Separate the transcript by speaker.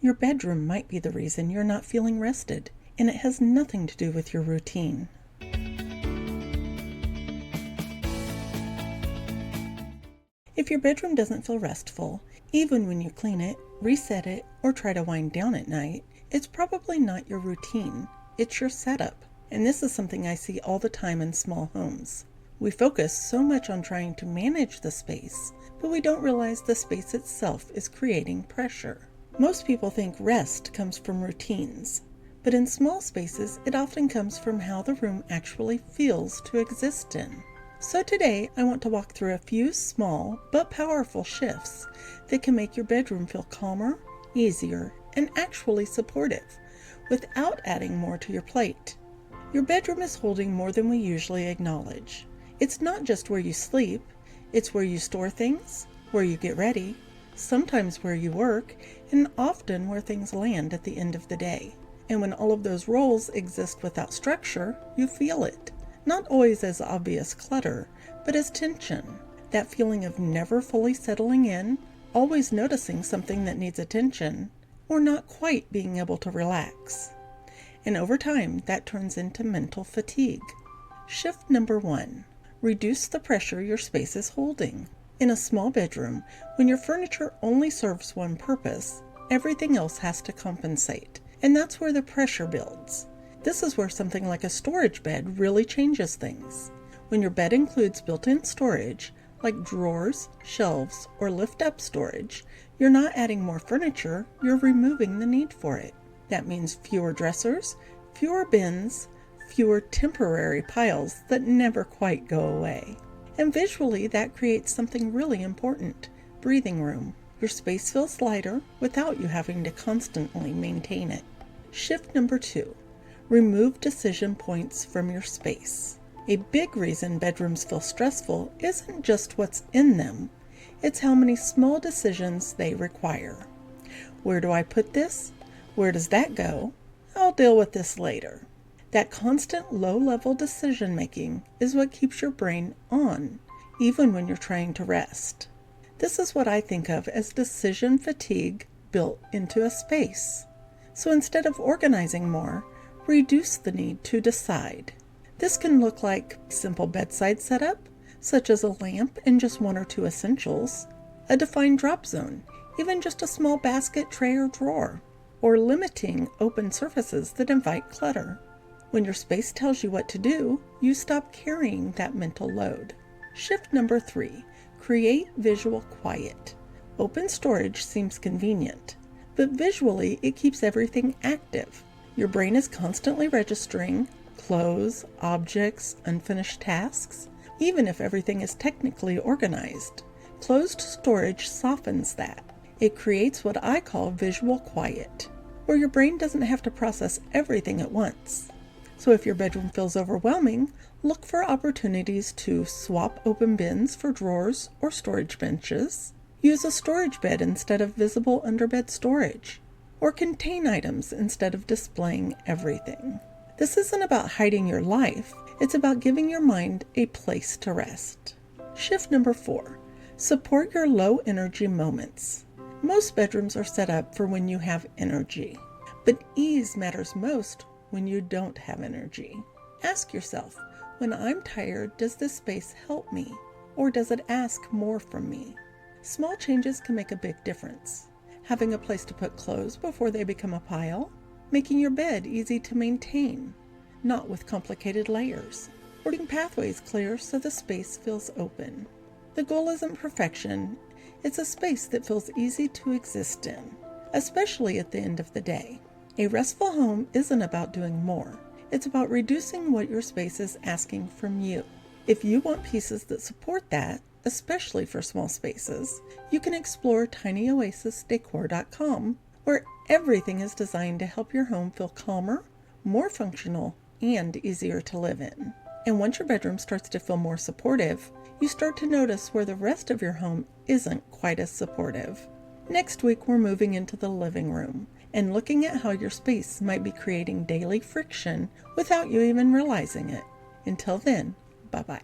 Speaker 1: Your bedroom might be the reason you're not feeling rested, and it has nothing to do with your routine. If your bedroom doesn't feel restful, even when you clean it, reset it, or try to wind down at night, it's probably not your routine. It's your setup. And this is something I see all the time in small homes. We focus so much on trying to manage the space, but we don't realize the space itself is creating pressure. Most people think rest comes from routines, but in small spaces, it often comes from how the room actually feels to exist in. So today, I want to walk through a few small but powerful shifts that can make your bedroom feel calmer, easier, and actually supportive, without adding more to your plate. Your bedroom is holding more than we usually acknowledge. It's not just where you sleep, it's where you store things, where you get ready, sometimes where you work, and often where things land at the end of the day. And when all of those roles exist without structure, you feel it. Not always as obvious clutter, but as tension. That feeling of never fully settling in, always noticing something that needs attention, or not quite being able to relax. And over time, that turns into mental fatigue. Shift number 1. Reduce the pressure your space is holding. In a small bedroom, when your furniture only serves one purpose, everything else has to compensate, and that's where the pressure builds. This is where something like a storage bed really changes things. When your bed includes built-in storage, like drawers, shelves, or lift-up storage, you're not adding more furniture, you're removing the need for it. That means fewer dressers, fewer bins, fewer temporary piles that never quite go away. And visually, that creates something really important: breathing room. Your space feels lighter without you having to constantly maintain it. Shift number 2. Remove decision points from your space. A big reason bedrooms feel stressful isn't just what's in them, it's how many small decisions they require. Where do I put this? Where does that go? I'll deal with this later. That constant low-level decision-making is what keeps your brain on, even when you're trying to rest. This is what I think of as decision fatigue built into a space. So instead of organizing more, reduce the need to decide. This can look like simple bedside setup, such as a lamp and just 1 or 2 essentials, a defined drop zone, even just a small basket, tray, or drawer, or limiting open surfaces that invite clutter. When your space tells you what to do, you stop carrying that mental load. Shift number 3, create visual quiet. Open storage seems convenient, but visually it keeps everything active. Your brain is constantly registering clothes, objects, unfinished tasks, even if everything is technically organized. Closed storage softens that. It creates what I call visual quiet, where your brain doesn't have to process everything at once. So if your bedroom feels overwhelming, look for opportunities to swap open bins for drawers or storage benches, use a storage bed instead of visible underbed storage, or contain items instead of displaying everything. This isn't about hiding your life, it's about giving your mind a place to rest. Shift number 4, support your low energy moments. Most bedrooms are set up for when you have energy, but ease matters most when you don't have energy. Ask yourself, when I'm tired, does this space help me, or does it ask more from me? Small changes can make a big difference. Having a place to put clothes before they become a pile, making your bed easy to maintain, not with complicated layers, putting pathways clear so the space feels open. The goal isn't perfection, it's a space that feels easy to exist in, especially at the end of the day. A restful home isn't about doing more, it's about reducing what your space is asking from you. If you want pieces that support that, especially for small spaces, you can explore tinyoasisdecor.com, where everything is designed to help your home feel calmer, more functional, and easier to live in. And once your bedroom starts to feel more supportive, you start to notice where the rest of your home isn't quite as supportive. Next week, we're moving into the living room and looking at how your space might be creating daily friction without you even realizing it. Until then, bye-bye.